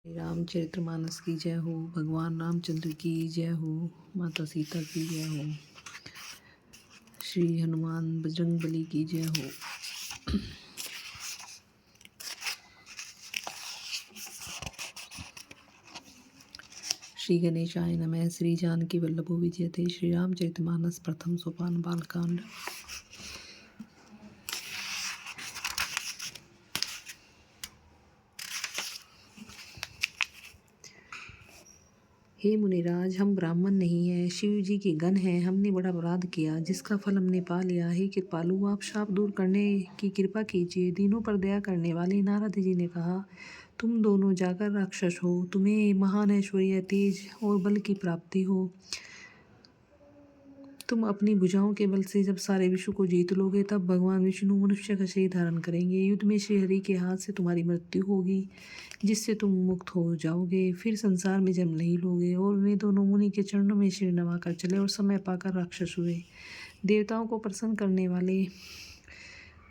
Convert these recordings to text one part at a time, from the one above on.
रामचरितमानस की जय हो। भगवान रामचंद्र की जय हो। माता सीता की जय हो। श्री हनुमान बजरंगबली की जय हो। श्री गणेशाय नमः। श्री जानकी वल्लभो विजयते। श्री रामचरितमानस प्रथम सोपान बालकांड। हे मुनिराज, हम ब्राह्मण नहीं हैं, शिव जी के गण हैं। हमने बड़ा अपराध किया जिसका फल हमने पा लिया। हे कृपालु, आप शाप दूर करने की कृपा कीजिए। दीनों पर दया करने वाले नारद जी ने कहा, तुम दोनों जाकर राक्षस हो। तुम्हें महान ऐश्वर्य, तेज और बल की प्राप्ति हो। तुम अपनी भुजाओं के बल से जब सारे विश्व को जीत लोगे, तब भगवान विष्णु मनुष्य का शरीर धारण करेंगे। युद्ध में श्री हरि के हाथ से तुम्हारी मृत्यु होगी, जिससे तुम मुक्त हो जाओगे। फिर संसार में जन्म नहीं लोगे। और वे दोनों मुनि के चरणों में सिर नवाकर चले और समय पाकर राक्षस हुए। देवताओं को प्रसन्न करने वाले,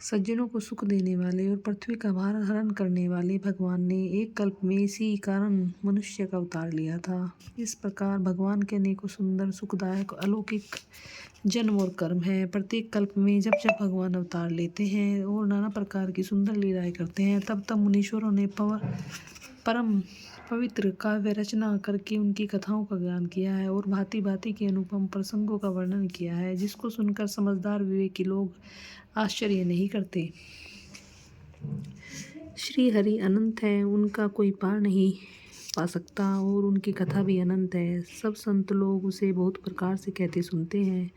सज्जनों को सुख देने वाले और पृथ्वी का भार हरण करने वाले भगवान ने एक कल्प में इसी कारण मनुष्य का अवतार लिया था। इस प्रकार भगवान के अनेकों सुंदर, सुखदायक, अलौकिक जन्म और कर्म है। प्रत्येक कल्प में जब जब भगवान अवतार लेते हैं और नाना प्रकार की सुंदर लीलाएं करते हैं, तब तब मुनीश्वरों ने परम पवित्र काव्य रचना करके उनकी कथाओं का ज्ञान किया है और भांति भांति के अनुपम प्रसंगों का वर्णन किया है, जिसको सुनकर समझदार विवेकी लोग आश्चर्य नहीं करते। श्री हरि अनंत है, उनका कोई पार नहीं पा सकता और उनकी कथा भी अनंत है। सब संत लोग उसे बहुत प्रकार से कहते सुनते हैं।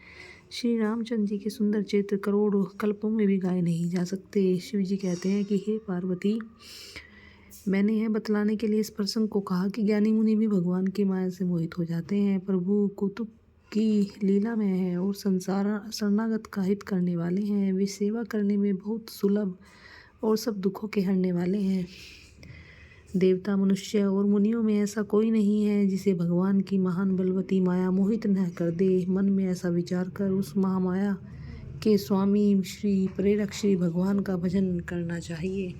श्री रामचंद्र जी के सुंदर चित्र करोड़ों कल्पों में भी गाए नहीं जा सकते। शिव जी कहते हैं कि हे पार्वती, मैंने यह बतलाने के लिए इस प्रसंग को कहा कि ज्ञानी मुनि भी भगवान की माया से मोहित हो जाते हैं। प्रभु कुतुब की लीला में है और संसार शरणागत का हित करने वाले हैं। वे सेवा करने में बहुत सुलभ और सब दुखों के हरने वाले हैं। देवता, मनुष्य और मुनियों में ऐसा कोई नहीं है जिसे भगवान की महान बलवती माया मोहित न कर दे। मन में ऐसा विचार कर उस महामाया के स्वामी श्री प्रेरक श्री भगवान का भजन करना चाहिए।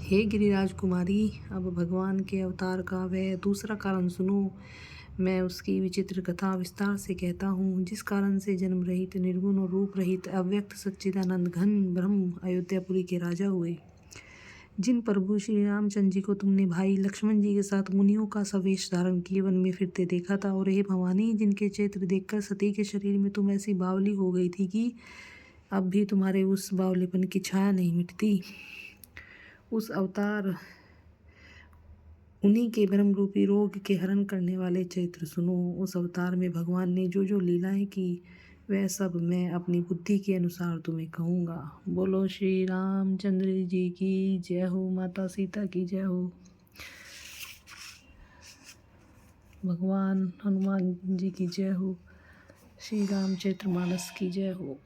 हे गिरिराज कुमारी, अब भगवान के अवतार का वह दूसरा कारण सुनो। मैं उसकी विचित्र कथा विस्तार से कहता हूँ, जिस कारण से जन्म रहित, निर्गुण और रूप रहित, अव्यक्त सच्चिदानंद घन ब्रह्म अयोध्यापुरी के राजा हुए। जिन प्रभु श्री रामचंद्र जी को तुमने भाई लक्ष्मण जी के साथ मुनियों का सवेश धारण किए वन में फिरते देखा था, और हे भवानी, जिनके चैत्र देखकर सती के शरीर में तुम ऐसी बावली हो गई थी कि अब भी तुम्हारे उस बावलेपन की छाया नहीं मिटती, उस अवतार उन्हीं के ब्रह्म रूपी रोग के हरण करने वाले चरित्र सुनो। उस अवतार में भगवान ने जो जो लीलाएं की, वह सब मैं अपनी बुद्धि के अनुसार तुम्हें कहूँगा। बोलो श्री रामचंद्र जी की जय हो। माता सीता की जय हो। भगवान हनुमान जी की जय हो। श्री रामचरितमानस की जय हो।